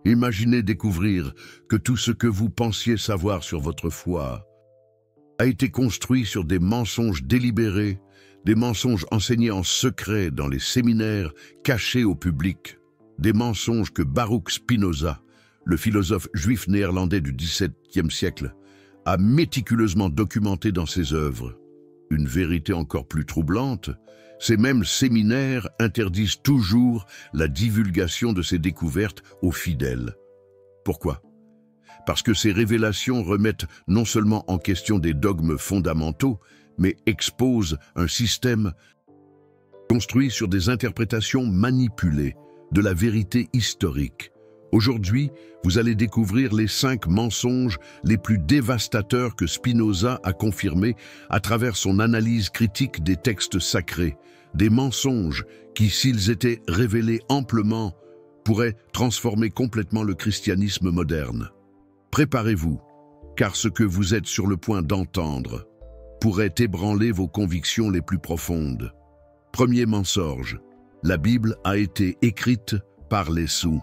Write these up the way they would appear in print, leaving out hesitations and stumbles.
Imaginez découvrir que tout ce que vous pensiez savoir sur votre foi a été construit sur des mensonges délibérés, des mensonges enseignés en secret dans les séminaires cachés au public, des mensonges que Baruch Spinoza, le philosophe juif néerlandais du XVIIe siècle, a méticuleusement documenté dans ses œuvres. Une vérité encore plus troublante, ces mêmes séminaires interdisent toujours la divulgation de ces découvertes aux fidèles. Pourquoi? Parce que ces révélations remettent non seulement en question des dogmes fondamentaux, mais exposent un système construit sur des interprétations manipulées de la vérité historique. Aujourd'hui, vous allez découvrir les 5 mensonges les plus dévastateurs que Spinoza a confirmés à travers son analyse critique des textes sacrés. Des mensonges qui, s'ils étaient révélés amplement, pourraient transformer complètement le christianisme moderne. Préparez-vous, car ce que vous êtes sur le point d'entendre pourrait ébranler vos convictions les plus profondes. Premier mensonge, la Bible a été écrite par les soûls.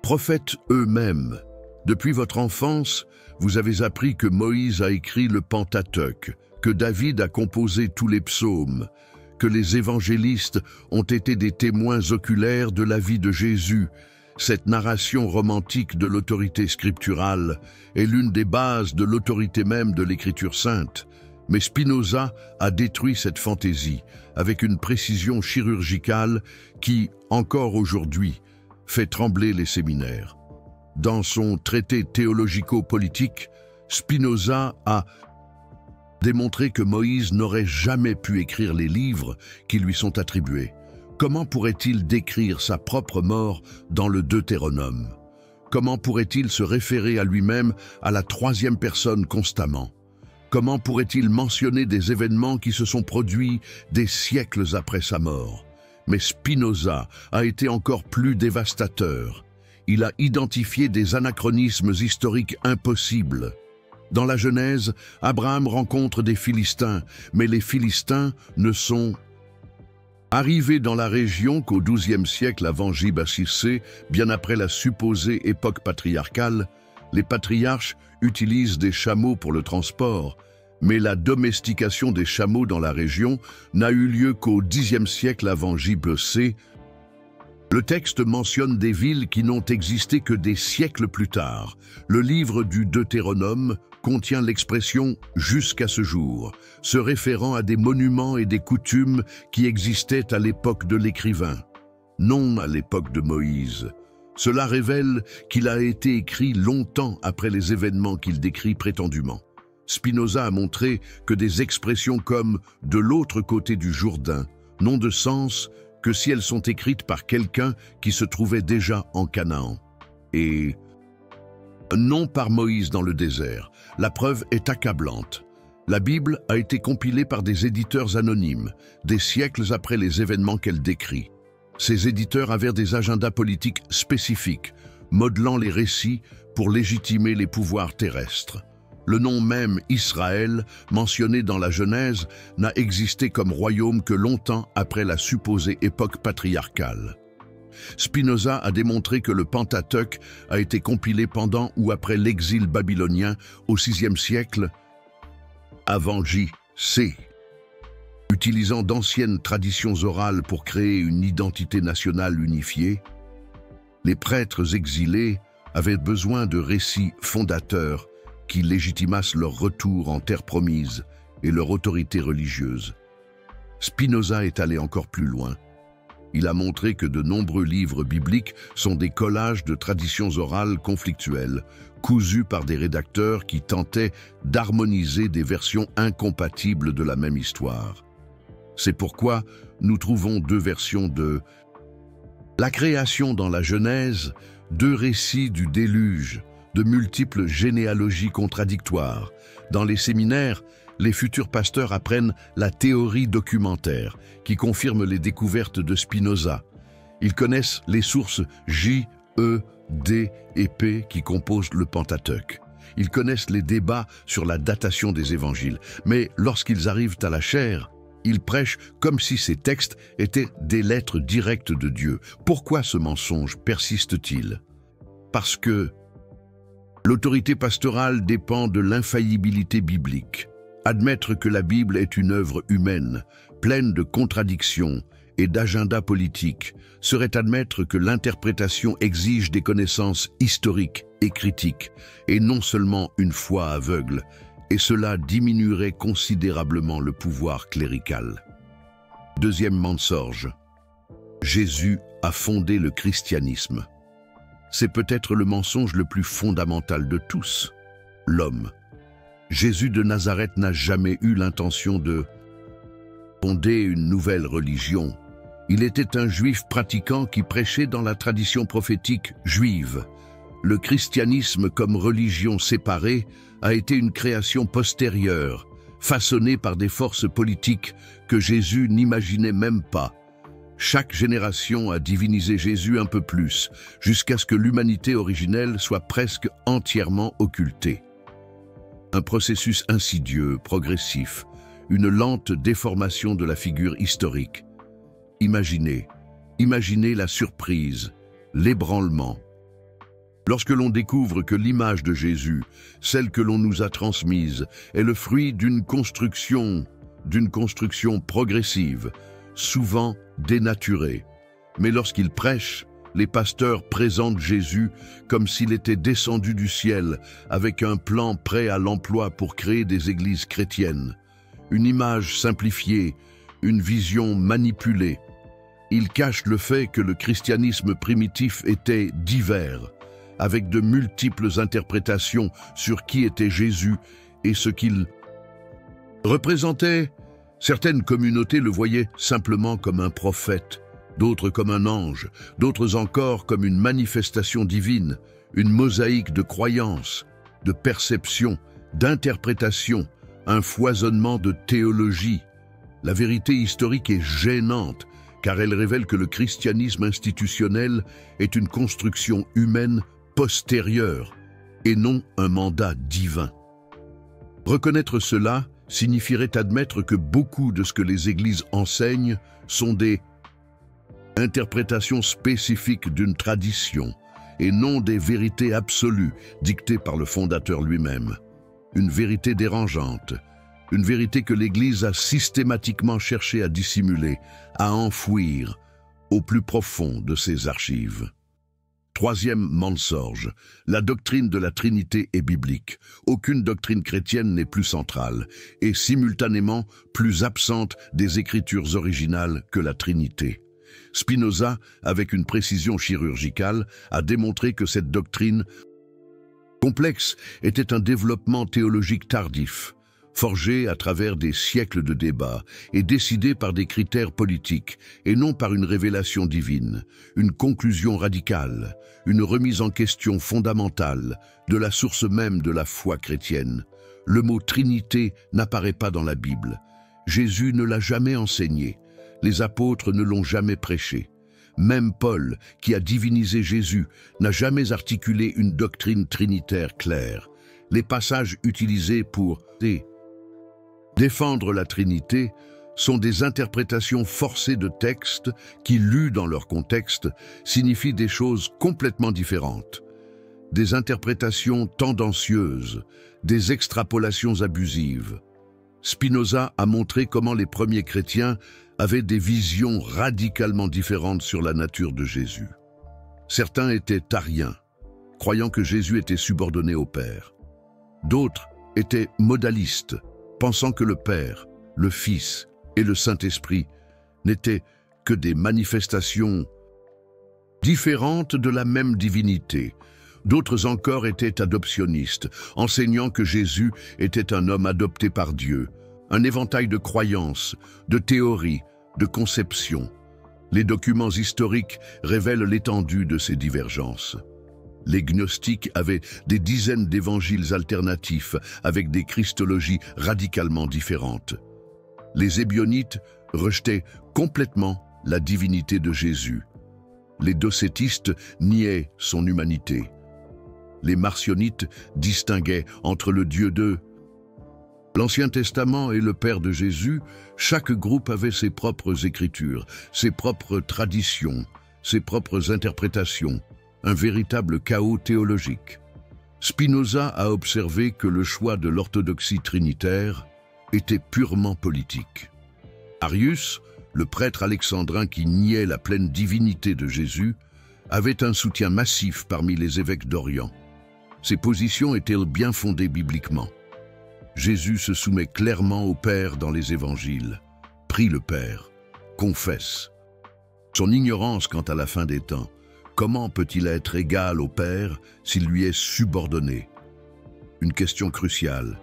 Prophètes eux-mêmes, depuis votre enfance, vous avez appris que Moïse a écrit le Pentateuque, que David a composé tous les psaumes, que les évangélistes ont été des témoins oculaires de la vie de Jésus. Cette narration romantique de l'autorité scripturale est l'une des bases de l'autorité même de l'Écriture sainte. Mais Spinoza a détruit cette fantaisie avec une précision chirurgicale qui, encore aujourd'hui, fait trembler les séminaires. Dans son traité théologico-politique, Spinoza a démontré que Moïse n'aurait jamais pu écrire les livres qui lui sont attribués. Comment pourrait-il décrire sa propre mort dans le Deutéronome? Comment pourrait-il se référer à lui-même à la 3e personne constamment? Comment pourrait-il mentionner des événements qui se sont produits des siècles après sa mort? Mais Spinoza a été encore plus dévastateur. Il a identifié des anachronismes historiques impossibles. Dans la Genèse, Abraham rencontre des Philistins, mais les Philistins ne sont arrivés dans la région qu'au XIIe siècle avant J.B.C., bien après la supposée époque patriarcale. Les patriarches utilisent des chameaux pour le transport, mais la domestication des chameaux dans la région n'a eu lieu qu'au Xe siècle avant J.B.C. Le texte mentionne des villes qui n'ont existé que des siècles plus tard. Le livre du Deutéronome contient l'expression « jusqu'à ce jour », se référant à des monuments et des coutumes qui existaient à l'époque de l'écrivain, non à l'époque de Moïse. Cela révèle qu'il a été écrit longtemps après les événements qu'il décrit prétendument. Spinoza a montré que des expressions comme « de l'autre côté du Jourdain » n'ont de sens que si elles sont écrites par quelqu'un qui se trouvait déjà en Canaan. Et non par Moïse dans le désert. La preuve est accablante. La Bible a été compilée par des éditeurs anonymes, des siècles après les événements qu'elle décrit. Ces éditeurs avaient des agendas politiques spécifiques, modelant les récits pour légitimer les pouvoirs terrestres. Le nom même Israël, mentionné dans la Genèse, n'a existé comme royaume que longtemps après la supposée époque patriarcale. Spinoza a démontré que le Pentateuque a été compilé pendant ou après l'exil babylonien au VIe siècle avant J.C. Utilisant d'anciennes traditions orales pour créer une identité nationale unifiée, les prêtres exilés avaient besoin de récits fondateurs qui légitimassent leur retour en terre promise et leur autorité religieuse. Spinoza est allé encore plus loin. Il a montré que de nombreux livres bibliques sont des collages de traditions orales conflictuelles, cousus par des rédacteurs qui tentaient d'harmoniser des versions incompatibles de la même histoire. C'est pourquoi nous trouvons 2 versions de la création dans la Genèse, 2 récits du déluge, de multiples généalogies contradictoires. Dans les séminaires, les futurs pasteurs apprennent la théorie documentaire, qui confirme les découvertes de Spinoza. Ils connaissent les sources J, E, D et P qui composent le Pentateuque. Ils connaissent les débats sur la datation des évangiles. Mais lorsqu'ils arrivent à la chair, ils prêchent comme si ces textes étaient des lettres directes de Dieu. Pourquoi ce mensonge persiste-t-il? Parce que l'autorité pastorale dépend de l'infaillibilité biblique. Admettre que la Bible est une œuvre humaine, pleine de contradictions et d'agendas politiques, serait admettre que l'interprétation exige des connaissances historiques et critiques, et non seulement une foi aveugle, et cela diminuerait considérablement le pouvoir clérical. Deuxième mensonge. Jésus a fondé le christianisme. C'est peut-être le mensonge le plus fondamental de tous. L'homme. Jésus de Nazareth n'a jamais eu l'intention de fonder une nouvelle religion. Il était un juif pratiquant qui prêchait dans la tradition prophétique juive. Le christianisme comme religion séparée a été une création postérieure, façonnée par des forces politiques que Jésus n'imaginait même pas. Chaque génération a divinisé Jésus un peu plus, jusqu'à ce que l'humanité originelle soit presque entièrement occultée. Un processus insidieux, progressif, une lente déformation de la figure historique. Imaginez la surprise, l'ébranlement. Lorsque l'on découvre que l'image de Jésus, celle que l'on nous a transmise, est le fruit d'une construction progressive, souvent dénaturée. Mais lorsqu'il prêche, les pasteurs présentent Jésus comme s'il était descendu du ciel avec un plan prêt à l'emploi pour créer des églises chrétiennes. Une image simplifiée, une vision manipulée. Ils cachent le fait que le christianisme primitif était divers, avec de multiples interprétations sur qui était Jésus et ce qu'il représentait. Certaines communautés le voyaient simplement comme un prophète, d'autres comme un ange, d'autres encore comme une manifestation divine, une mosaïque de croyances, de perceptions, d'interprétations, un foisonnement de théologie. La vérité historique est gênante, car elle révèle que le christianisme institutionnel est une construction humaine postérieure et non un mandat divin. Reconnaître cela signifierait admettre que beaucoup de ce que les églises enseignent sont des interprétations spécifiques d'une tradition et non des vérités absolues dictées par le fondateur lui-même. Une vérité dérangeante, une vérité que l'Église a systématiquement cherché à dissimuler, à enfouir au plus profond de ses archives. Troisième mensonge, la doctrine de la Trinité est biblique. Aucune doctrine chrétienne n'est plus centrale et simultanément plus absente des Écritures originales que la Trinité. Spinoza, avec une précision chirurgicale, a démontré que cette doctrine complexe était un développement théologique tardif, forgé à travers des siècles de débats et décidé par des critères politiques et non par une révélation divine, une conclusion radicale, une remise en question fondamentale de la source même de la foi chrétienne. Le mot Trinité n'apparaît pas dans la Bible. Jésus ne l'a jamais enseigné. Les apôtres ne l'ont jamais prêché. Même Paul, qui a divinisé Jésus, n'a jamais articulé une doctrine trinitaire claire. Les passages utilisés pour défendre la Trinité sont des interprétations forcées de textes qui, lus dans leur contexte, signifient des choses complètement différentes. Des interprétations tendancieuses, des extrapolations abusives. Spinoza a montré comment les premiers chrétiens avaient des visions radicalement différentes sur la nature de Jésus. Certains étaient ariens, croyant que Jésus était subordonné au Père. D'autres étaient modalistes, pensant que le Père, le Fils et le Saint-Esprit n'étaient que des manifestations différentes de la même divinité. D'autres encore étaient adoptionnistes, enseignant que Jésus était un homme adopté par Dieu. Un éventail de croyances, de théories, de conceptions. Les documents historiques révèlent l'étendue de ces divergences. Les gnostiques avaient des dizaines d'évangiles alternatifs avec des christologies radicalement différentes. Les ébionites rejetaient complètement la divinité de Jésus. Les docétistes niaient son humanité. Les marcionites distinguaient entre le Dieu de l'Ancien Testament et le Père de Jésus. Chaque groupe avait ses propres écritures, ses propres traditions, ses propres interprétations. un véritable chaos théologique. Spinoza a observé que le choix de l'orthodoxie trinitaire était purement politique. Arius, le prêtre alexandrin qui niait la pleine divinité de Jésus, avait un soutien massif parmi les évêques d'Orient. Ces positions étaient bien fondées bibliquement. Jésus se soumet clairement au Père dans les évangiles, prie le Père, confesse. Son ignorance quant à la fin des temps, comment peut-il être égal au Père s'il lui est subordonné? Une question cruciale,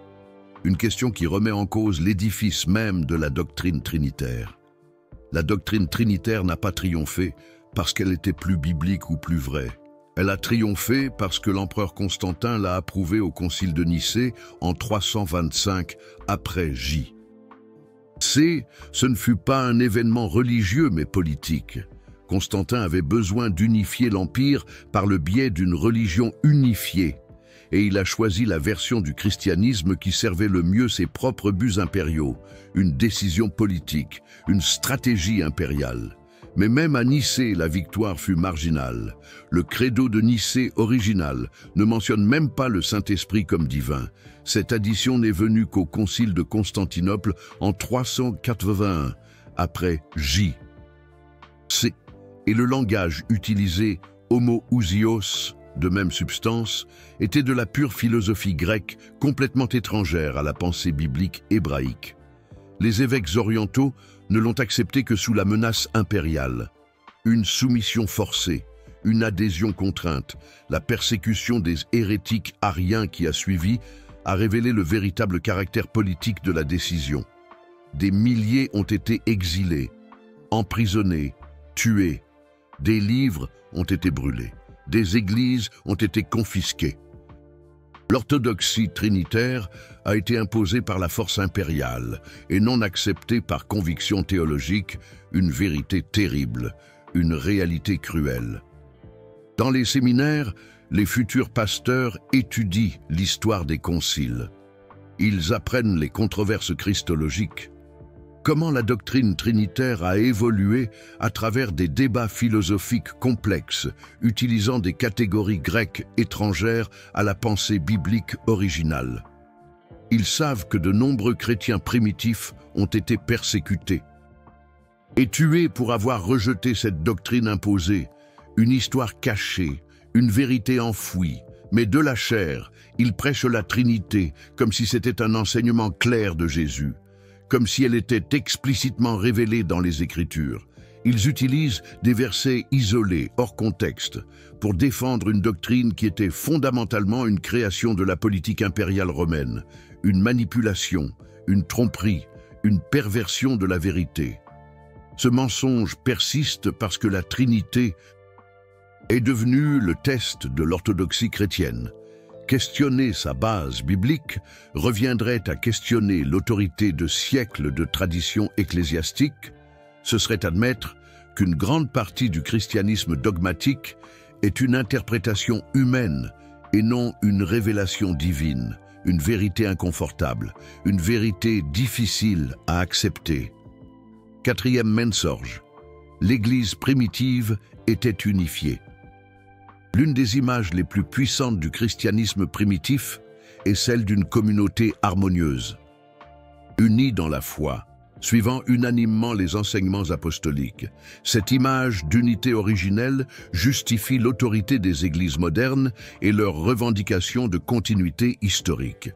une question qui remet en cause l'édifice même de la doctrine trinitaire. La doctrine trinitaire n'a pas triomphé parce qu'elle était plus biblique ou plus vraie. Elle a triomphé parce que l'empereur Constantin l'a approuvée au concile de Nicée en 325 après J. Ce ne fut pas un événement religieux mais politique. Constantin avait besoin d'unifier l'Empire par le biais d'une religion unifiée, et il a choisi la version du christianisme qui servait le mieux ses propres buts impériaux, une décision politique, une stratégie impériale. Mais même à Nicée, la victoire fut marginale. Le credo de Nicée original ne mentionne même pas le Saint-Esprit comme divin. Cette addition n'est venue qu'au concile de Constantinople en 381, après J. C. Et le langage utilisé, homoousios, de même substance, était de la pure philosophie grecque, complètement étrangère à la pensée biblique hébraïque. Les évêques orientaux ne l'ont accepté que sous la menace impériale. Une soumission forcée, une adhésion contrainte, la persécution des hérétiques ariens qui a suivi a révélé le véritable caractère politique de la décision. Des milliers ont été exilés, emprisonnés, tués. Des livres ont été brûlés. Des églises ont été confisquées. L'orthodoxie trinitaire a été imposée par la force impériale et non acceptée par conviction théologique, une vérité terrible, une réalité cruelle. Dans les séminaires, les futurs pasteurs étudient l'histoire des conciles. Ils apprennent les controverses christologiques. Comment la doctrine trinitaire a évolué à travers des débats philosophiques complexes, utilisant des catégories grecques étrangères à la pensée biblique originale. Ils savent que de nombreux chrétiens primitifs ont été persécutés et tués pour avoir rejeté cette doctrine imposée, une histoire cachée, une vérité enfouie. Mais de la chair, ils prêchent la Trinité comme si c'était un enseignement clair de Jésus, comme si elle était explicitement révélée dans les Écritures. Ils utilisent des versets isolés, hors contexte, pour défendre une doctrine qui était fondamentalement une création de la politique impériale romaine, une manipulation, une tromperie, une perversion de la vérité. Ce mensonge persiste parce que la Trinité est devenue le test de l'orthodoxie chrétienne. Questionner sa base biblique reviendrait à questionner l'autorité de siècles de tradition ecclésiastique. Ce serait admettre qu'une grande partie du christianisme dogmatique est une interprétation humaine et non une révélation divine, une vérité inconfortable, une vérité difficile à accepter. Quatrième mensorge, l'Église primitive était unifiée. L'une des images les plus puissantes du christianisme primitif est celle d'une communauté harmonieuse, unie dans la foi, suivant unanimement les enseignements apostoliques. Cette image d'unité originelle justifie l'autorité des églises modernes et leur revendication de continuité historique.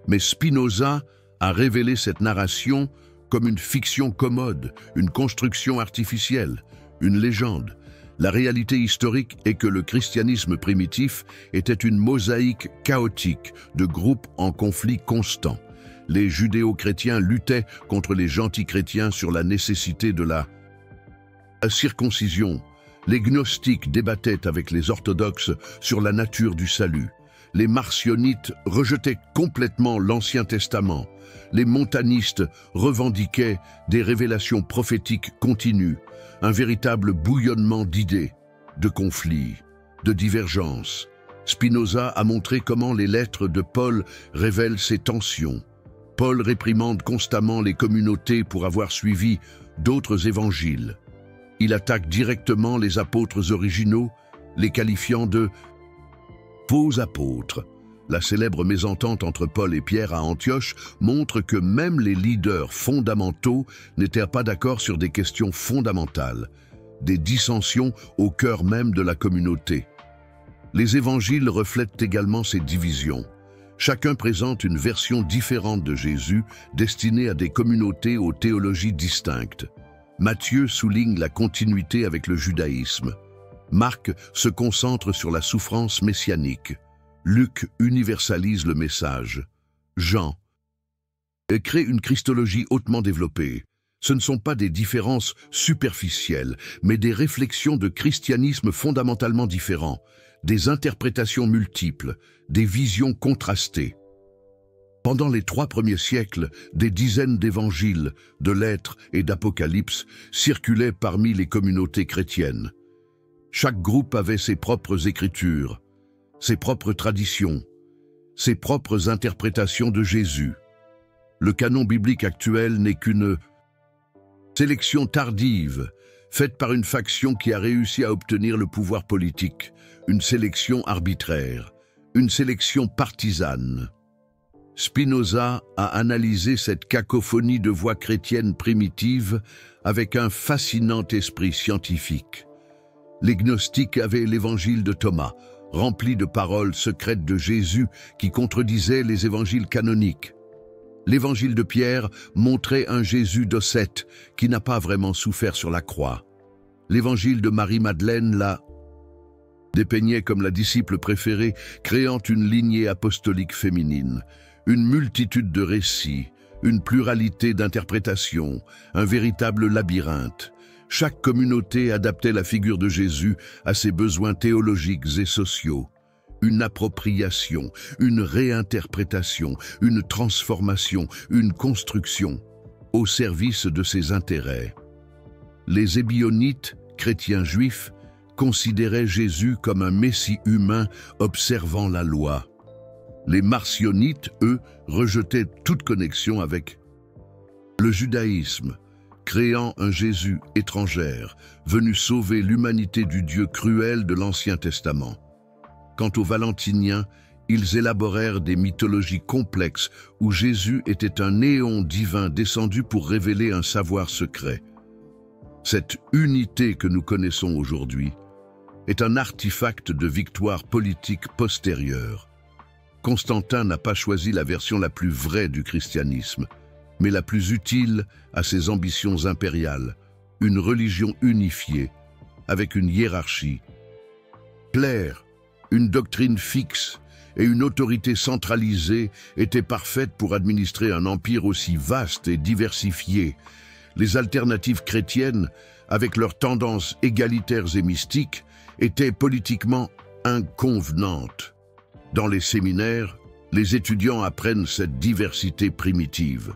Mais Spinoza a révélé cette narration comme une fiction commode, une construction artificielle, une légende. La réalité historique est que le christianisme primitif était une mosaïque chaotique de groupes en conflit constant. Les judéo-chrétiens luttaient contre les gentils chrétiens sur la nécessité de la circoncision. Les gnostiques débattaient avec les orthodoxes sur la nature du salut. Les marcionites rejetaient complètement l'Ancien Testament. Les montanistes revendiquaient des révélations prophétiques continues, un véritable bouillonnement d'idées, de conflits, de divergences. Spinoza a montré comment les lettres de Paul révèlent ces tensions. Paul réprimande constamment les communautés pour avoir suivi d'autres évangiles. Il attaque directement les apôtres originaux les qualifiant de faux apôtres. La célèbre mésentente entre Paul et Pierre à Antioche montre que même les leaders fondamentaux n'étaient pas d'accord sur des questions fondamentales, des dissensions au cœur même de la communauté. Les évangiles reflètent également ces divisions. Chacun présente une version différente de Jésus, destinée à des communautés aux théologies distinctes. Matthieu souligne la continuité avec le judaïsme. Marc se concentre sur la souffrance messianique. Luc universalise le message. Jean crée une christologie hautement développée. Ce ne sont pas des différences superficielles, mais des réflexions de christianisme fondamentalement différents, des interprétations multiples, des visions contrastées. Pendant les 3 premiers siècles, des dizaines d'évangiles, de lettres et d'apocalypses circulaient parmi les communautés chrétiennes. Chaque groupe avait ses propres écritures, ses propres traditions, ses propres interprétations de Jésus. Le canon biblique actuel n'est qu'une sélection tardive, faite par une faction qui a réussi à obtenir le pouvoir politique, une sélection arbitraire, une sélection partisane. Spinoza a analysé cette cacophonie de voix chrétiennes primitives avec un fascinant esprit scientifique. Les gnostiques avaient l'évangile de Thomas, rempli de paroles secrètes de Jésus qui contredisaient les évangiles canoniques. L'évangile de Pierre montrait un Jésus docette qui n'a pas vraiment souffert sur la croix. L'évangile de Marie-Madeleine la dépeignait comme la disciple préférée, créant une lignée apostolique féminine, une multitude de récits, une pluralité d'interprétations, un véritable labyrinthe. Chaque communauté adaptait la figure de Jésus à ses besoins théologiques et sociaux. Une appropriation, une réinterprétation, une transformation, une construction, au service de ses intérêts. Les Ébionites, chrétiens juifs, considéraient Jésus comme un messie humain observant la loi. Les Marcionites, eux, rejetaient toute connexion avec le judaïsme, créant un Jésus étrangère, venu sauver l'humanité du Dieu cruel de l'Ancien Testament. Quant aux Valentiniens, ils élaborèrent des mythologies complexes où Jésus était un néon divin descendu pour révéler un savoir secret. Cette unité que nous connaissons aujourd'hui est un artefact de victoire politique postérieure. Constantin n'a pas choisi la version la plus vraie du christianisme, mais la plus utile à ses ambitions impériales, une religion unifiée, avec une hiérarchie claire, une doctrine fixe et une autorité centralisée étaient parfaites pour administrer un empire aussi vaste et diversifié. Les alternatives chrétiennes, avec leurs tendances égalitaires et mystiques, étaient politiquement inconvenantes. Dans les séminaires, les étudiants apprennent cette diversité primitive.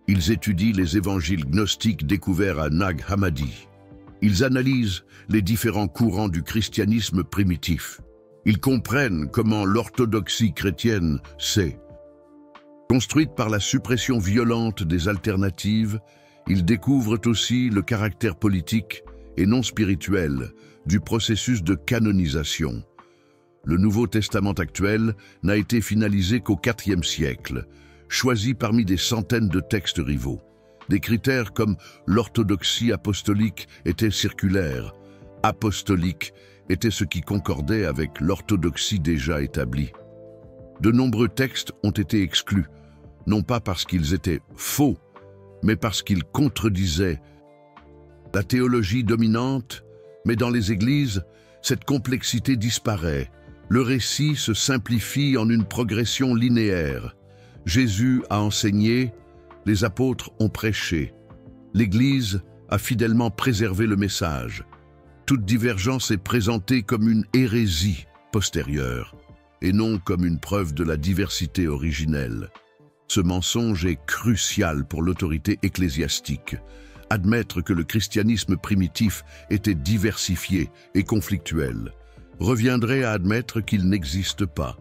Ils étudient les évangiles gnostiques découverts à Nag Hammadi. Ils analysent les différents courants du christianisme primitif. Ils comprennent comment l'orthodoxie chrétienne s'est construite par la suppression violente des alternatives. Ils découvrent aussi le caractère politique et non spirituel du processus de canonisation. Le Nouveau Testament actuel n'a été finalisé qu'au IVe siècle, choisi parmi des centaines de textes rivaux. Des critères comme l'orthodoxie apostolique était circulaire, apostolique était ce qui concordait avec l'orthodoxie déjà établie. De nombreux textes ont été exclus, non pas parce qu'ils étaient faux, mais parce qu'ils contredisaient la théologie dominante, mais dans les églises, cette complexité disparaît. Le récit se simplifie en une progression linéaire. Jésus a enseigné, les apôtres ont prêché. L'Église a fidèlement préservé le message. Toute divergence est présentée comme une hérésie postérieure, et non comme une preuve de la diversité originelle. Ce mensonge est crucial pour l'autorité ecclésiastique. Admettre que le christianisme primitif était diversifié et conflictuel reviendrait à admettre qu'il n'existe pas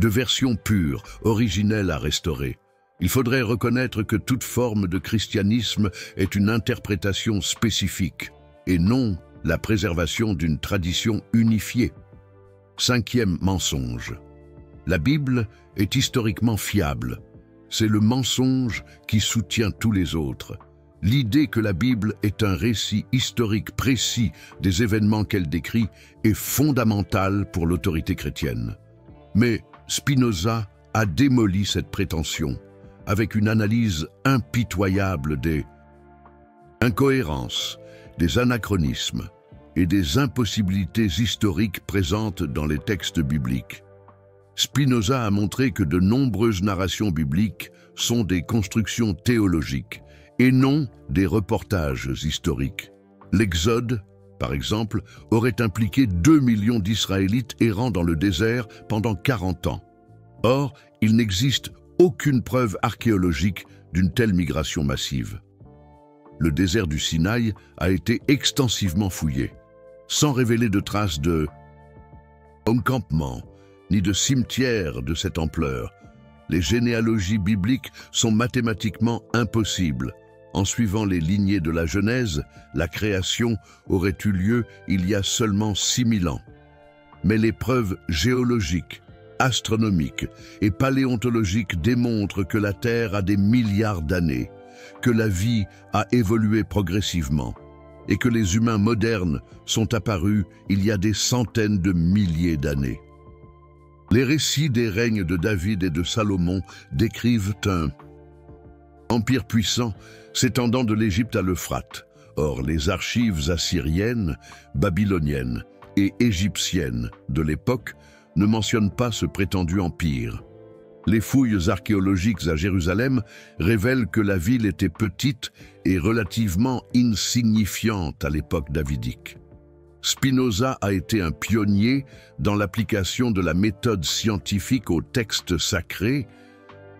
de version pure, originelle à restaurer. Il faudrait reconnaître que toute forme de christianisme est une interprétation spécifique et non la préservation d'une tradition unifiée. Cinquième mensonge. La Bible est historiquement fiable. C'est le mensonge qui soutient tous les autres. L'idée que la Bible est un récit historique précis des événements qu'elle décrit est fondamentale pour l'autorité chrétienne. Mais Spinoza a démoli cette prétention avec une analyse impitoyable des incohérences, des anachronismes et des impossibilités historiques présentes dans les textes bibliques. Spinoza a montré que de nombreuses narrations bibliques sont des constructions théologiques et non des reportages historiques. L'Exode, par exemple, aurait impliqué 2 millions d'Israélites errant dans le désert pendant 40 ans. Or, il n'existe aucune preuve archéologique d'une telle migration massive. Le désert du Sinaï a été extensivement fouillé, sans révéler de traces de encampement ni de cimetière de cette ampleur. Les généalogies bibliques sont mathématiquement impossibles. En suivant les lignées de la Genèse, la création aurait eu lieu il y a seulement 6000 ans. Mais les preuves géologiques, astronomiques et paléontologiques démontrent que la Terre a des milliards d'années, que la vie a évolué progressivement et que les humains modernes sont apparus il y a des centaines de milliers d'années. Les récits des règnes de David et de Salomon décrivent un empire puissant s'étendant de l'Égypte à l'Euphrate. Or, les archives assyriennes, babyloniennes et égyptiennes de l'époque ne mentionnent pas ce prétendu empire. Les fouilles archéologiques à Jérusalem révèlent que la ville était petite et relativement insignifiante à l'époque davidique. Spinoza a été un pionnier dans l'application de la méthode scientifique aux textes sacrés,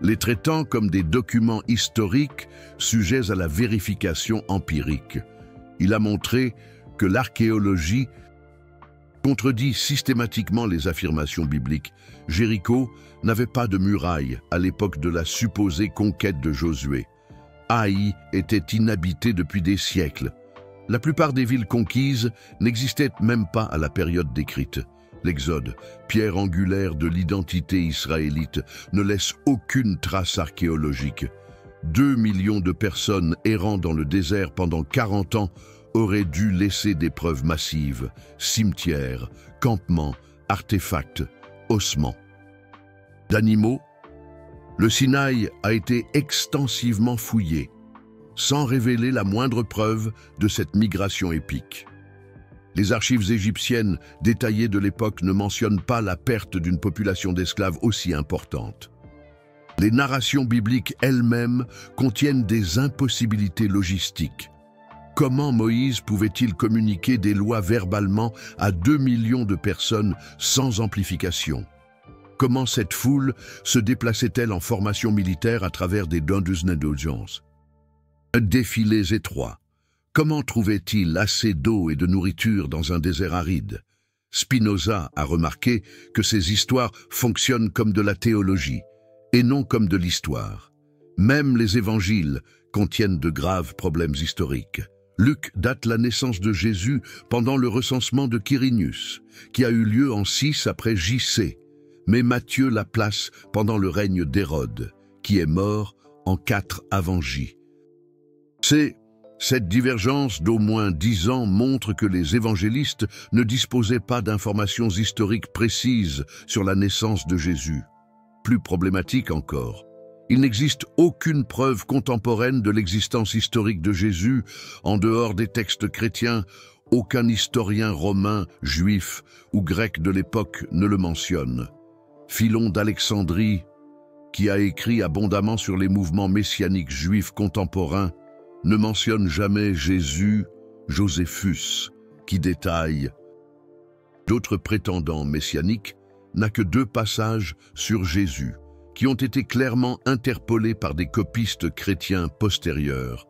les traitant comme des documents historiques sujets à la vérification empirique. Il a montré que l'archéologie contredit systématiquement les affirmations bibliques. Jéricho n'avait pas de muraille à l'époque de la supposée conquête de Josué. Haï était inhabité depuis des siècles. La plupart des villes conquises n'existaient même pas à la période décrite. L'Exode, pierre angulaire de l'identité israélite, ne laisse aucune trace archéologique. 2 millions de personnes errant dans le désert pendant 40 ans auraient dû laisser des preuves massives, cimetières, campements, artefacts, ossements. D'animaux, le Sinaï a été extensivement fouillé, sans révéler la moindre preuve de cette migration épique. Les archives égyptiennes détaillées de l'époque ne mentionnent pas la perte d'une population d'esclaves aussi importante. Les narrations bibliques elles-mêmes contiennent des impossibilités logistiques. Comment Moïse pouvait-il communiquer des lois verbalement à 2 millions de personnes sans amplification? Comment cette foule se déplaçait-elle en formation militaire à travers des dungeons d'audience? Défilés étroits. Comment trouvait-il assez d'eau et de nourriture dans un désert aride? Spinoza a remarqué que ces histoires fonctionnent comme de la théologie et non comme de l'histoire. Même les évangiles contiennent de graves problèmes historiques. Luc date la naissance de Jésus pendant le recensement de Quirinius, qui a eu lieu en 6 après J.C., mais Matthieu la place pendant le règne d'Hérode, qui est mort en 4 avant J. Cette divergence d'au moins 10 ans montre que les évangélistes ne disposaient pas d'informations historiques précises sur la naissance de Jésus. Plus problématique encore, il n'existe aucune preuve contemporaine de l'existence historique de Jésus en dehors des textes chrétiens. Aucun historien romain, juif ou grec de l'époque ne le mentionne. Philon d'Alexandrie, qui a écrit abondamment sur les mouvements messianiques juifs contemporains, ne mentionne jamais Jésus, Joséphus, qui détaille. D'autres prétendants messianiques n'a que 2 passages sur Jésus, qui ont été clairement interpolés par des copistes chrétiens postérieurs.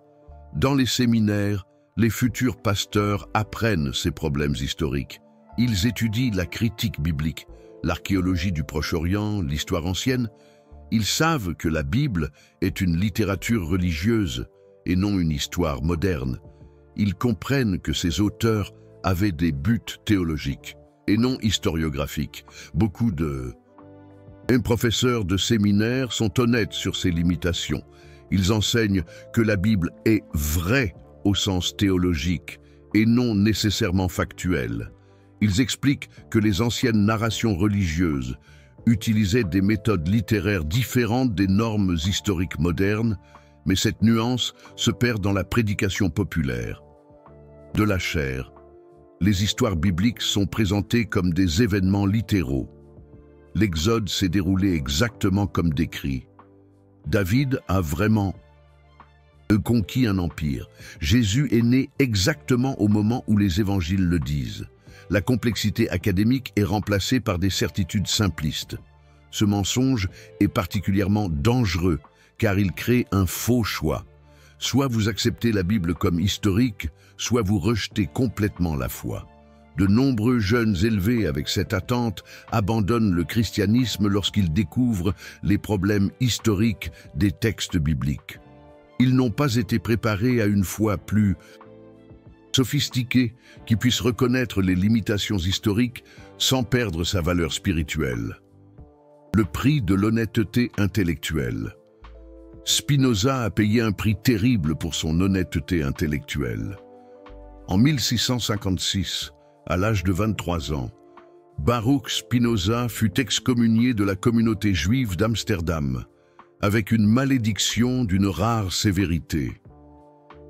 Dans les séminaires, les futurs pasteurs apprennent ces problèmes historiques. Ils étudient la critique biblique, l'archéologie du Proche-Orient, l'histoire ancienne. Ils savent que la Bible est une littérature religieuse et non une histoire moderne. Ils comprennent que ces auteurs avait des buts théologiques et non historiographiques. Beaucoup de professeurs de séminaire sont honnêtes sur ces limitations. Ils enseignent que la Bible est vraie au sens théologique et non nécessairement factuelle. Ils expliquent que les anciennes narrations religieuses utilisaient des méthodes littéraires différentes des normes historiques modernes, mais cette nuance se perd dans la prédication populaire. De la chair, les histoires bibliques sont présentées comme des événements littéraux. L'Exode s'est déroulé exactement comme décrit. David a vraiment conquis un empire. Jésus est né exactement au moment où les évangiles le disent. La complexité académique est remplacée par des certitudes simplistes. Ce mensonge est particulièrement dangereux car il crée un faux choix. Soit vous acceptez la Bible comme historique, soit vous rejetez complètement la foi. De nombreux jeunes élevés avec cette attente abandonnent le christianisme lorsqu'ils découvrent les problèmes historiques des textes bibliques. Ils n'ont pas été préparés à une foi plus sophistiquée qui puisse reconnaître les limitations historiques sans perdre sa valeur spirituelle. Le prix de l'honnêteté intellectuelle. Spinoza a payé un prix terrible pour son honnêteté intellectuelle. En 1656, à l'âge de 23 ans, Baruch Spinoza fut excommunié de la communauté juive d'Amsterdam, avec une malédiction d'une rare sévérité.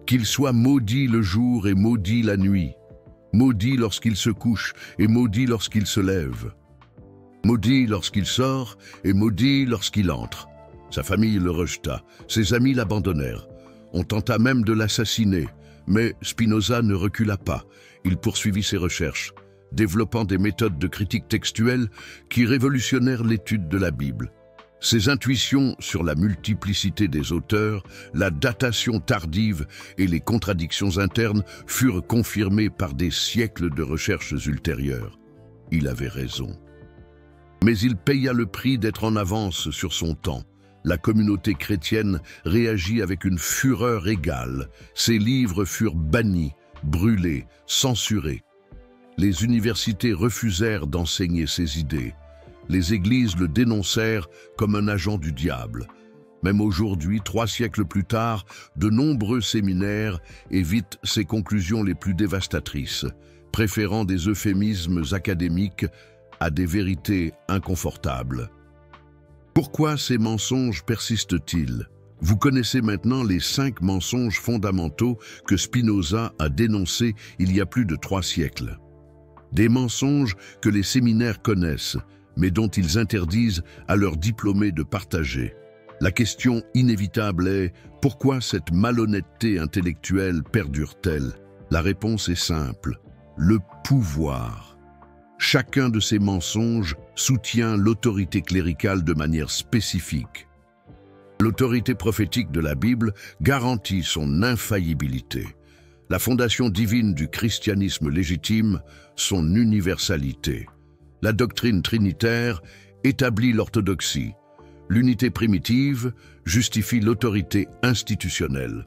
Qu'il soit maudit le jour et maudit la nuit, maudit lorsqu'il se couche et maudit lorsqu'il se lève, maudit lorsqu'il sort et maudit lorsqu'il entre. Sa famille le rejeta, ses amis l'abandonnèrent. On tenta même de l'assassiner, mais Spinoza ne recula pas. Il poursuivit ses recherches, développant des méthodes de critique textuelle qui révolutionnèrent l'étude de la Bible. Ses intuitions sur la multiplicité des auteurs, la datation tardive et les contradictions internes furent confirmées par des siècles de recherches ultérieures. Il avait raison. Mais il paya le prix d'être en avance sur son temps. La communauté chrétienne réagit avec une fureur égale. Ses livres furent bannis, brûlés, censurés. Les universités refusèrent d'enseigner ses idées. Les églises le dénoncèrent comme un agent du diable. Même aujourd'hui, 3 siècles plus tard, de nombreux séminaires évitent ses conclusions les plus dévastatrices, préférant des euphémismes académiques à des vérités inconfortables. Pourquoi ces mensonges persistent-ils? Vous connaissez maintenant les 5 mensonges fondamentaux que Spinoza a dénoncés il y a plus de 3 siècles. Des mensonges que les séminaires connaissent, mais dont ils interdisent à leurs diplômés de partager. La question inévitable est « Pourquoi cette malhonnêteté intellectuelle perdure-t-elle » La réponse est simple, le pouvoir. Chacun de ces mensonges soutient l'autorité cléricale de manière spécifique. L'autorité prophétique de la Bible garantit son infaillibilité. La fondation divine du christianisme légitime, son universalité. La doctrine trinitaire établit l'orthodoxie. L'unité primitive justifie l'autorité institutionnelle.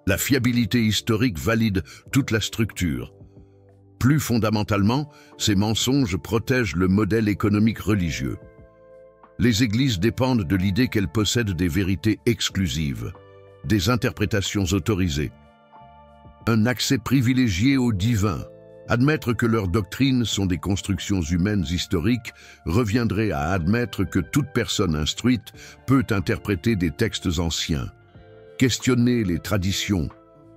La fiabilité historique valide toute la structure. Plus fondamentalement, ces mensonges protègent le modèle économique religieux. Les églises dépendent de l'idée qu'elles possèdent des vérités exclusives, des interprétations autorisées, un accès privilégié au divin. Admettre que leurs doctrines sont des constructions humaines historiques reviendrait à admettre que toute personne instruite peut interpréter des textes anciens, questionner les traditions,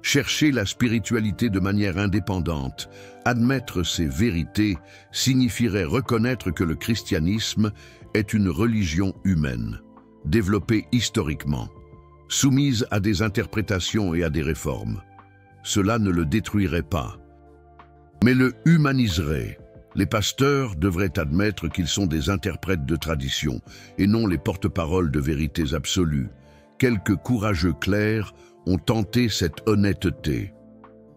chercher la spiritualité de manière indépendante. Admettre ces vérités signifierait reconnaître que le christianisme est une religion humaine, développée historiquement, soumise à des interprétations et à des réformes. Cela ne le détruirait pas, mais le humaniserait. Les pasteurs devraient admettre qu'ils sont des interprètes de tradition et non les porte-paroles de vérités absolues. Quelques courageux clercs ont tenté cette honnêteté.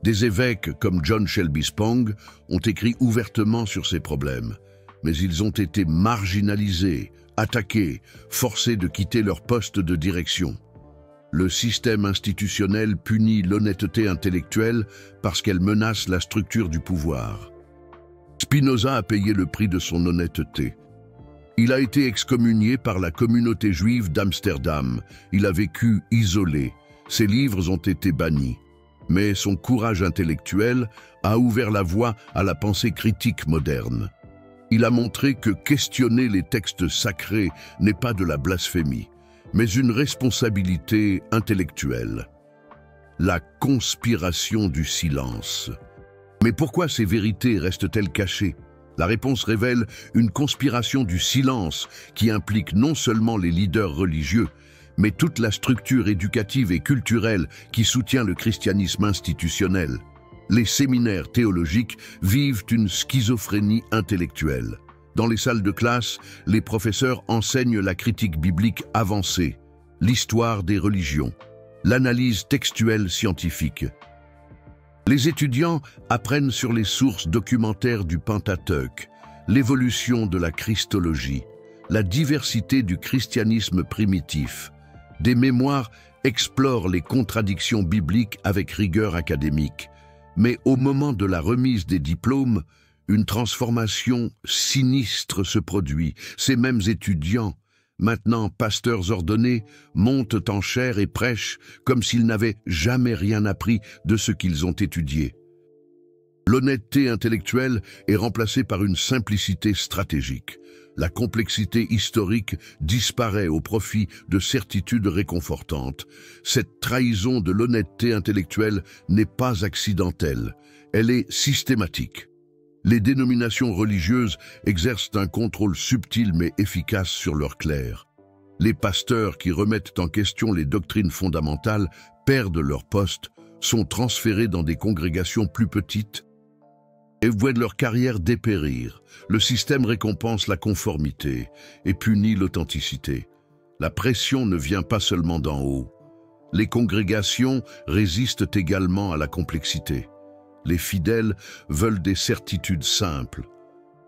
Des évêques comme John Shelby Spong ont écrit ouvertement sur ces problèmes, mais ils ont été marginalisés, attaqués, forcés de quitter leur poste de direction. Le système institutionnel punit l'honnêteté intellectuelle parce qu'elle menace la structure du pouvoir. Spinoza a payé le prix de son honnêteté. Il a été excommunié par la communauté juive d'Amsterdam. Il a vécu isolé. Ses livres ont été bannis. Mais son courage intellectuel a ouvert la voie à la pensée critique moderne. Il a montré que questionner les textes sacrés n'est pas de la blasphémie, mais une responsabilité intellectuelle. La conspiration du silence. Mais pourquoi ces vérités restent-elles cachées? La réponse révèle une conspiration du silence qui implique non seulement les leaders religieux, mais toute la structure éducative et culturelle qui soutient le christianisme institutionnel. Les séminaires théologiques vivent une schizophrénie intellectuelle. Dans les salles de classe, les professeurs enseignent la critique biblique avancée, l'histoire des religions, l'analyse textuelle scientifique. Les étudiants apprennent sur les sources documentaires du Pentateuque, l'évolution de la Christologie, la diversité du christianisme primitif. Des mémoires explorent les contradictions bibliques avec rigueur académique. Mais au moment de la remise des diplômes, une transformation sinistre se produit. Ces mêmes étudiants, maintenant pasteurs ordonnés, montent en chair et prêchent comme s'ils n'avaient jamais rien appris de ce qu'ils ont étudié. L'honnêteté intellectuelle est remplacée par une simplicité stratégique. La complexité historique disparaît au profit de certitudes réconfortantes. Cette trahison de l'honnêteté intellectuelle n'est pas accidentelle, elle est systématique. Les dénominations religieuses exercent un contrôle subtil mais efficace sur leurs clercs. Les pasteurs qui remettent en question les doctrines fondamentales perdent leur poste, sont transférés dans des congrégations plus petites et voient leur carrière dépérir. Le système récompense la conformité et punit l'authenticité. La pression ne vient pas seulement d'en haut. Les congrégations résistent également à la complexité. Les fidèles veulent des certitudes simples,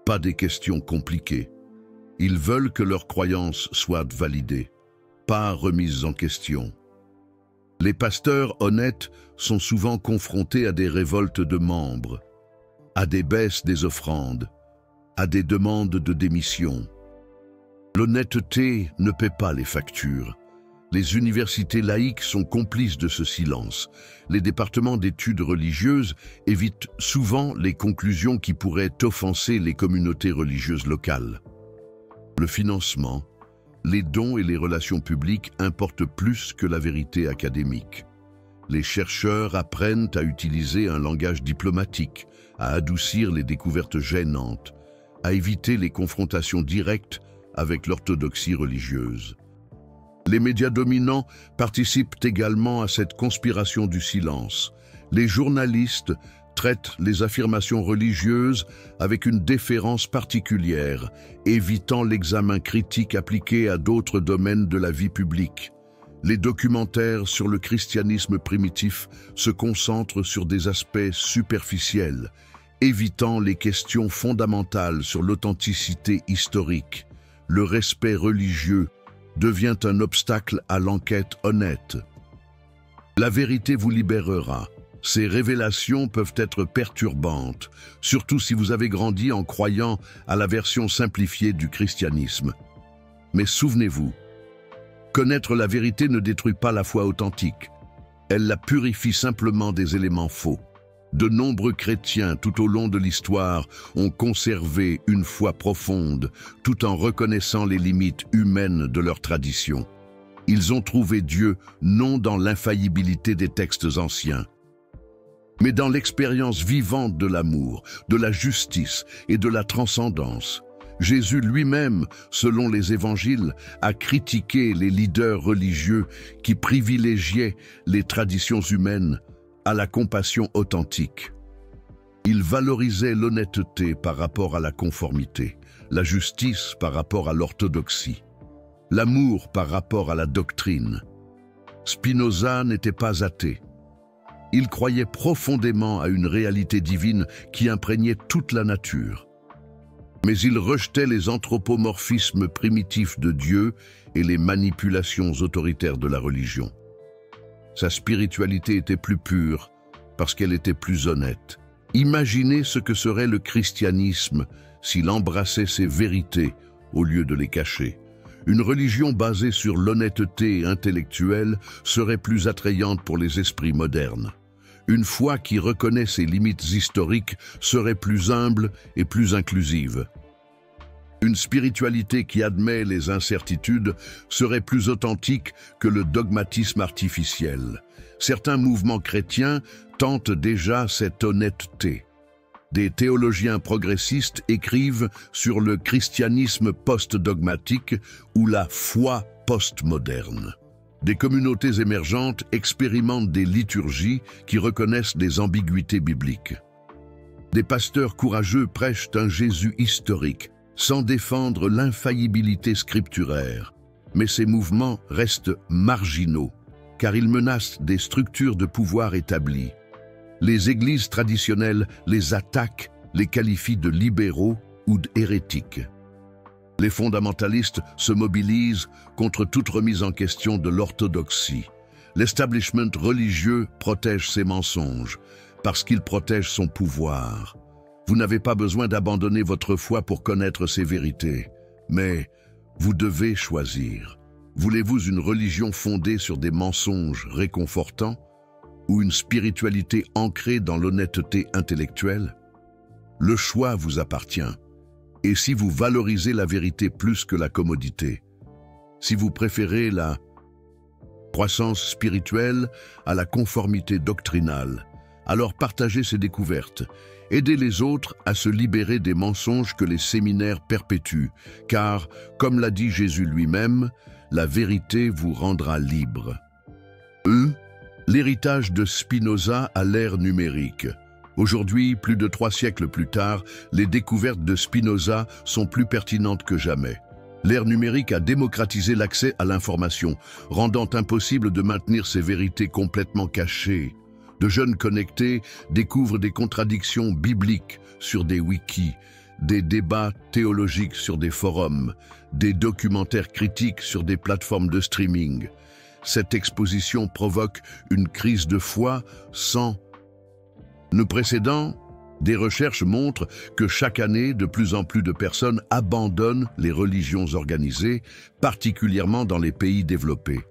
pas des questions compliquées. Ils veulent que leurs croyances soient validées, pas remises en question. Les pasteurs honnêtes sont souvent confrontés à des révoltes de membres, à des baisses des offrandes, à des demandes de démission. L'honnêteté ne paie pas les factures. Les universités laïques sont complices de ce silence. Les départements d'études religieuses évitent souvent les conclusions qui pourraient offenser les communautés religieuses locales. Le financement, les dons et les relations publiques importent plus que la vérité académique. Les chercheurs apprennent à utiliser un langage diplomatique, à adoucir les découvertes gênantes, à éviter les confrontations directes avec l'orthodoxie religieuse. Les médias dominants participent également à cette conspiration du silence. Les journalistes traitent les affirmations religieuses avec une déférence particulière, évitant l'examen critique appliqué à d'autres domaines de la vie publique. Les documentaires sur le christianisme primitif se concentrent sur des aspects superficiels, évitant les questions fondamentales sur l'authenticité historique. Le respect religieux devient un obstacle à l'enquête honnête. La vérité vous libérera. Ces révélations peuvent être perturbantes, surtout si vous avez grandi en croyant à la version simplifiée du christianisme. Mais souvenez-vous, connaître la vérité ne détruit pas la foi authentique. Elle la purifie simplement des éléments faux. De nombreux chrétiens tout au long de l'histoire ont conservé une foi profonde tout en reconnaissant les limites humaines de leur tradition. Ils ont trouvé Dieu non dans l'infaillibilité des textes anciens, mais dans l'expérience vivante de l'amour, de la justice et de la transcendance. Jésus lui-même, selon les évangiles, a critiqué les leaders religieux qui privilégiaient les traditions humaines à la compassion authentique. Il valorisait l'honnêteté par rapport à la conformité, la justice par rapport à l'orthodoxie, l'amour par rapport à la doctrine. Spinoza n'était pas athée. Il croyait profondément à une réalité divine qui imprégnait toute la nature. Mais il rejetait les anthropomorphismes primitifs de Dieu et les manipulations autoritaires de la religion. Sa spiritualité était plus pure parce qu'elle était plus honnête. Imaginez ce que serait le christianisme s'il embrassait ses vérités au lieu de les cacher. Une religion basée sur l'honnêteté intellectuelle serait plus attrayante pour les esprits modernes. Une foi qui reconnaît ses limites historiques serait plus humble et plus inclusive. Une spiritualité qui admet les incertitudes serait plus authentique que le dogmatisme artificiel. Certains mouvements chrétiens tentent déjà cette honnêteté. Des théologiens progressistes écrivent sur le christianisme post-dogmatique ou la foi post-moderne. Des communautés émergentes expérimentent des liturgies qui reconnaissent des ambiguïtés bibliques. Des pasteurs courageux prêchent un Jésus historique, sans défendre l'infaillibilité scripturaire. Mais ces mouvements restent marginaux, car ils menacent des structures de pouvoir établies. Les églises traditionnelles les attaquent, les qualifient de libéraux ou d'hérétiques. Les fondamentalistes se mobilisent contre toute remise en question de l'orthodoxie. L'establishment religieux protège ses mensonges, parce qu'il protège son pouvoir. Vous n'avez pas besoin d'abandonner votre foi pour connaître ces vérités, mais vous devez choisir. Voulez-vous une religion fondée sur des mensonges réconfortants ou une spiritualité ancrée dans l'honnêteté intellectuelle? Le choix vous appartient. Et si vous valorisez la vérité plus que la commodité, si vous préférez la croissance spirituelle à la conformité doctrinale, alors partagez ces découvertes. Aidez les autres à se libérer des mensonges que les séminaires perpétuent, car, comme l'a dit Jésus lui-même, la vérité vous rendra libre. L'héritage de Spinoza à l'ère numérique. Aujourd'hui, plus de 3 siècles plus tard, les découvertes de Spinoza sont plus pertinentes que jamais. L'ère numérique a démocratisé l'accès à l'information, rendant impossible de maintenir ces vérités complètement cachées. De jeunes connectés découvrent des contradictions bibliques sur des wikis, des débats théologiques sur des forums, des documentaires critiques sur des plateformes de streaming. Cette exposition provoque une crise de foi sans précédent. Des recherches montrent que chaque année, de plus en plus de personnes abandonnent les religions organisées, particulièrement dans les pays développés.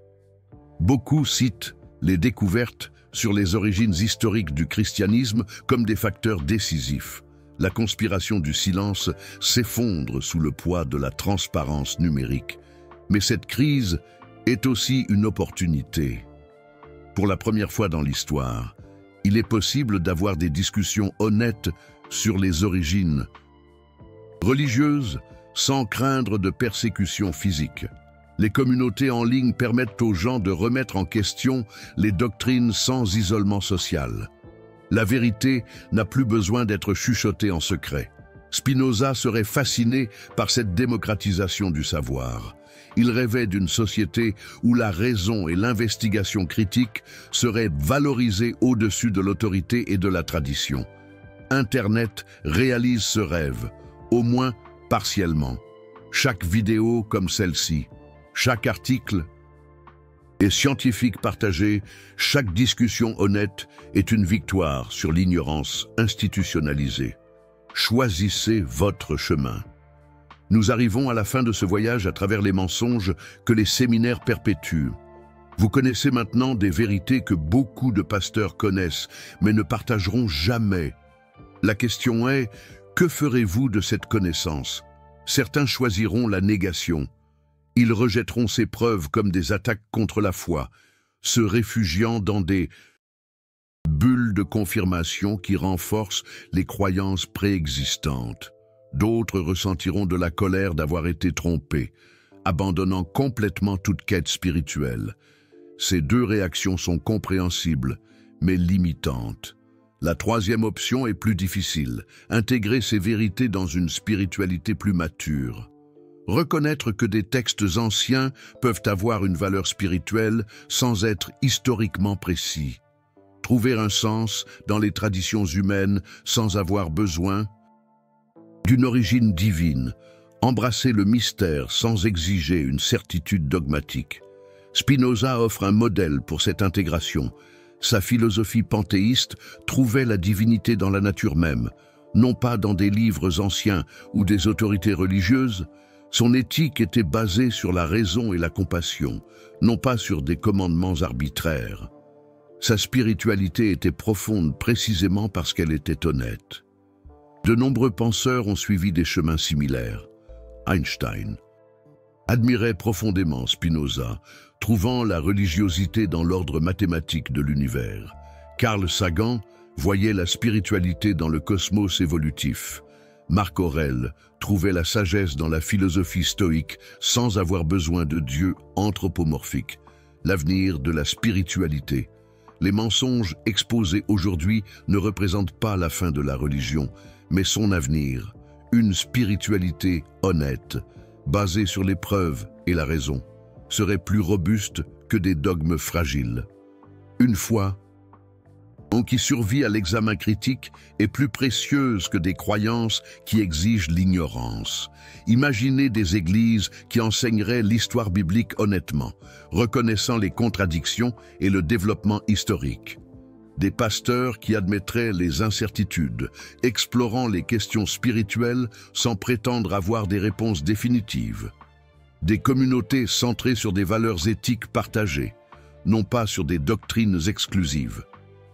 Beaucoup citent les découvertes sur les origines historiques du christianisme comme des facteurs décisifs. La conspiration du silence s'effondre sous le poids de la transparence numérique. Mais cette crise est aussi une opportunité. Pour la première fois dans l'histoire, il est possible d'avoir des discussions honnêtes sur les origines religieuses sans craindre de persécutions physiques. Les communautés en ligne permettent aux gens de remettre en question les doctrines sans isolement social. La vérité n'a plus besoin d'être chuchotée en secret. Spinoza serait fasciné par cette démocratisation du savoir. Il rêvait d'une société où la raison et l'investigation critique seraient valorisées au-dessus de l'autorité et de la tradition. Internet réalise ce rêve, au moins partiellement. Chaque vidéo comme celle-ci, chaque article est scientifique partagé, chaque discussion honnête est une victoire sur l'ignorance institutionnalisée. Choisissez votre chemin. Nous arrivons à la fin de ce voyage à travers les mensonges que les séminaires perpétuent. Vous connaissez maintenant des vérités que beaucoup de pasteurs connaissent, mais ne partageront jamais. La question est, que ferez-vous de cette connaissance? Certains choisiront la négation. Ils rejetteront ces preuves comme des attaques contre la foi, se réfugiant dans des bulles de confirmation qui renforcent les croyances préexistantes. D'autres ressentiront de la colère d'avoir été trompés, abandonnant complètement toute quête spirituelle. Ces deux réactions sont compréhensibles, mais limitantes. La troisième option est plus difficile, intégrer ces vérités dans une spiritualité plus mature. Reconnaître que des textes anciens peuvent avoir une valeur spirituelle sans être historiquement précis. Trouver un sens dans les traditions humaines sans avoir besoin d'une origine divine. Embrasser le mystère sans exiger une certitude dogmatique. Spinoza offre un modèle pour cette intégration. Sa philosophie panthéiste trouvait la divinité dans la nature même, non pas dans des livres anciens ou des autorités religieuses. Son éthique était basée sur la raison et la compassion, non pas sur des commandements arbitraires. Sa spiritualité était profonde précisément parce qu'elle était honnête. De nombreux penseurs ont suivi des chemins similaires. Einstein admirait profondément Spinoza, trouvant la religiosité dans l'ordre mathématique de l'univers. Carl Sagan voyait la spiritualité dans le cosmos évolutif. Marc Aurèle trouvait la sagesse dans la philosophie stoïque sans avoir besoin de Dieu anthropomorphique. L'avenir de la spiritualité. Les mensonges exposés aujourd'hui ne représentent pas la fin de la religion, mais son avenir, une spiritualité honnête, basée sur les preuves et la raison, serait plus robuste que des dogmes fragiles. Une foi qui survit à l'examen critique est plus précieuse que des croyances qui exigent l'ignorance. Imaginez des églises qui enseigneraient l'histoire biblique honnêtement, reconnaissant les contradictions et le développement historique. Des pasteurs qui admettraient les incertitudes, explorant les questions spirituelles sans prétendre avoir des réponses définitives. Des communautés centrées sur des valeurs éthiques partagées, non pas sur des doctrines exclusives.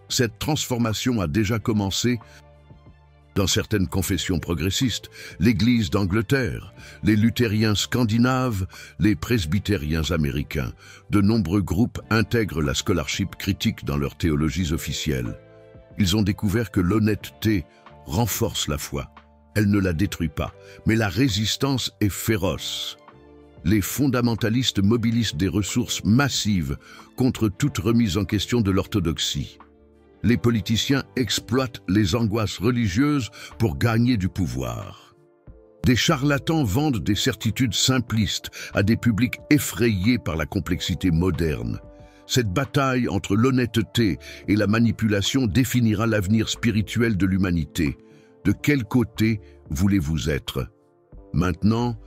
Cette transformation a déjà commencé dans certaines confessions progressistes, l'Église d'Angleterre, les luthériens scandinaves, les presbytériens américains. De nombreux groupes intègrent la scholarship critique dans leurs théologies officielles. Ils ont découvert que l'honnêteté renforce la foi. Elle ne la détruit pas, mais la résistance est féroce. Les fondamentalistes mobilisent des ressources massives contre toute remise en question de l'orthodoxie. Les politiciens exploitent les angoisses religieuses pour gagner du pouvoir. Des charlatans vendent des certitudes simplistes à des publics effrayés par la complexité moderne. Cette bataille entre l'honnêteté et la manipulation définira l'avenir spirituel de l'humanité. De quel côté voulez-vous être? Maintenant,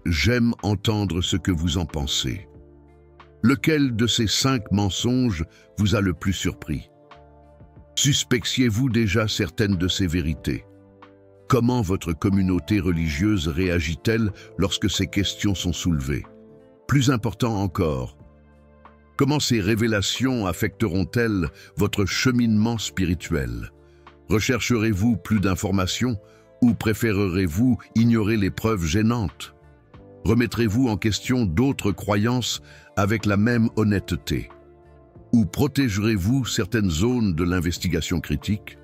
j'aime entendre ce que vous en pensez. Lequel de ces 5 mensonges vous a le plus surpris? Suspectiez-vous déjà certaines de ces vérités? Comment votre communauté religieuse réagit-elle lorsque ces questions sont soulevées? Plus important encore, comment ces révélations affecteront-elles votre cheminement spirituel? Rechercherez-vous plus d'informations ou préférerez-vous ignorer les preuves gênantes? Remettrez-vous en question d'autres croyances avec la même honnêteté? Ou protégerez-vous certaines zones de l'investigation critique?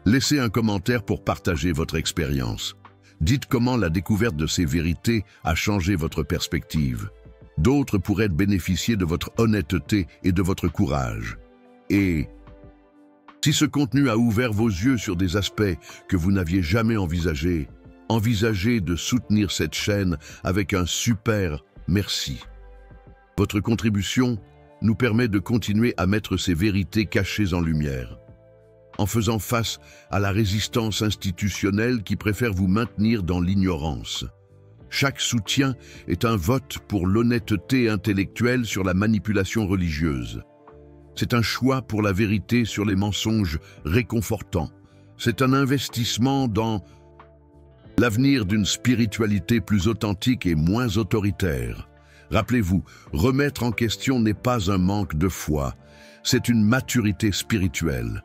Laissez un commentaire pour partager votre expérience. Dites comment la découverte de ces vérités a changé votre perspective. D'autres pourraient bénéficier de votre honnêteté et de votre courage. Et si ce contenu a ouvert vos yeux sur des aspects que vous n'aviez jamais envisagés, envisagez de soutenir cette chaîne avec un super merci. Votre contribution nous permet de continuer à mettre ces vérités cachées en lumière. En faisant face à la résistance institutionnelle qui préfère vous maintenir dans l'ignorance. Chaque soutien est un vote pour l'honnêteté intellectuelle sur la manipulation religieuse. C'est un choix pour la vérité sur les mensonges réconfortants. C'est un investissement dans l'avenir d'une spiritualité plus authentique et moins autoritaire. Rappelez-vous, remettre en question n'est pas un manque de foi, c'est une maturité spirituelle.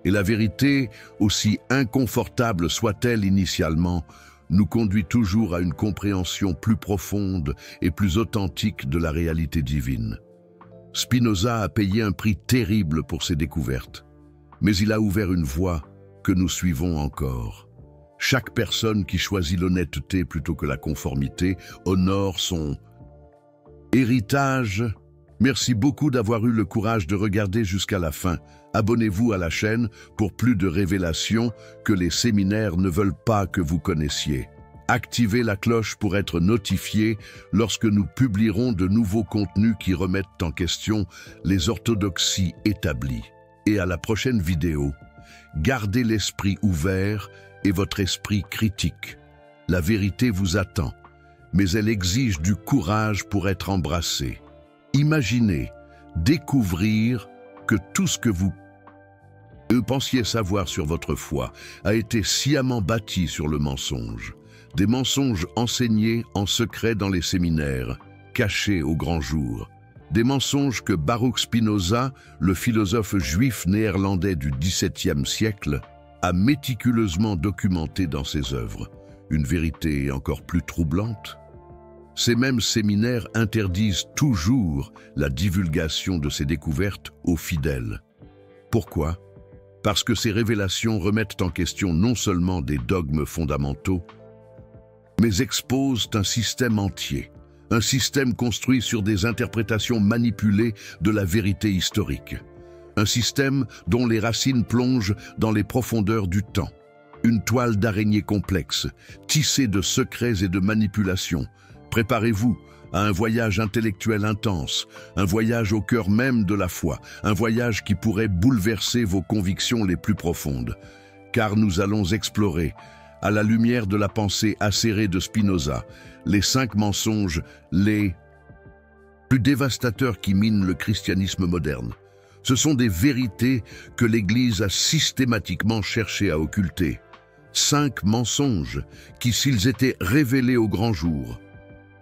Et la vérité, aussi inconfortable soit-elle initialement, nous conduit toujours à une compréhension plus profonde et plus authentique de la réalité divine. Spinoza a payé un prix terrible pour ses découvertes, mais il a ouvert une voie que nous suivons encore. Chaque personne qui choisit l'honnêteté plutôt que la conformité honore son héritage. Merci beaucoup d'avoir eu le courage de regarder jusqu'à la fin. Abonnez-vous à la chaîne pour plus de révélations que les séminaires ne veulent pas que vous connaissiez. Activez la cloche pour être notifié lorsque nous publierons de nouveaux contenus qui remettent en question les orthodoxies établies. Et à la prochaine vidéo, gardez l'esprit ouvert et votre esprit critique. La vérité vous attend, mais elle exige du courage pour être embrassée. Imaginez, découvrir que tout ce que vous pensiez savoir sur votre foi a été sciemment bâti sur le mensonge. Des mensonges enseignés en secret dans les séminaires, cachés au grand jour. Des mensonges que Baruch Spinoza, le philosophe juif néerlandais du XVIIe siècle, a méticuleusement documentés dans ses œuvres. Une vérité encore plus troublante. Ces mêmes séminaires interdisent toujours la divulgation de ces découvertes aux fidèles. Pourquoi? Parce que ces révélations remettent en question non seulement des dogmes fondamentaux, mais exposent un système entier, un système construit sur des interprétations manipulées de la vérité historique. Un système dont les racines plongent dans les profondeurs du temps. Une toile d'araignée complexe, tissée de secrets et de manipulations. Préparez-vous à un voyage intellectuel intense, un voyage au cœur même de la foi, un voyage qui pourrait bouleverser vos convictions les plus profondes. Car nous allons explorer, à la lumière de la pensée acérée de Spinoza, les 5 mensonges, les plus dévastateurs qui minent le christianisme moderne. Ce sont des vérités que l'Église a systématiquement cherché à occulter. 5 mensonges qui, s'ils étaient révélés au grand jour,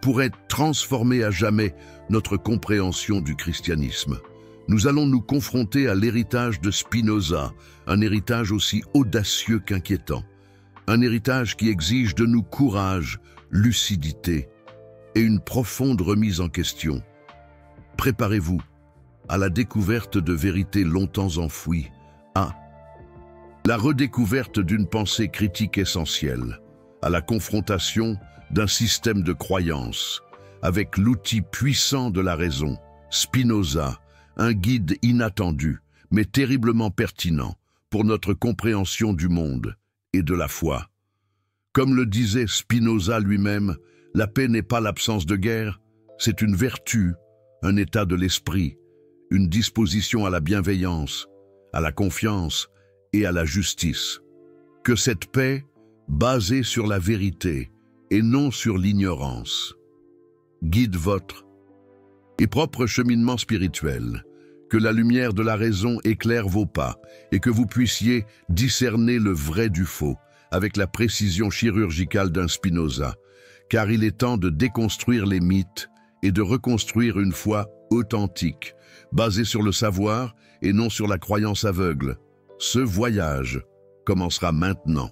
pourraient transformer à jamais notre compréhension du christianisme. Nous allons nous confronter à l'héritage de Spinoza, un héritage aussi audacieux qu'inquiétant. Un héritage qui exige de nous courage, lucidité et une profonde remise en question. Préparez-vous à la découverte de vérités longtemps enfouies, à la redécouverte d'une pensée critique essentielle, à la confrontation d'un système de croyances, avec l'outil puissant de la raison, Spinoza, un guide inattendu, mais terriblement pertinent pour notre compréhension du monde et de la foi. Comme le disait Spinoza lui-même, la paix n'est pas l'absence de guerre, c'est une vertu, un état de l'esprit, une disposition à la bienveillance, à la confiance et à la justice. Que cette paix, basée sur la vérité et non sur l'ignorance, guide votre et propre cheminement spirituel, que la lumière de la raison éclaire vos pas et que vous puissiez discerner le vrai du faux avec la précision chirurgicale d'un Spinoza, car il est temps de déconstruire les mythes et de reconstruire une foi authentique, basée sur le savoir et non sur la croyance aveugle. Ce voyage commencera maintenant.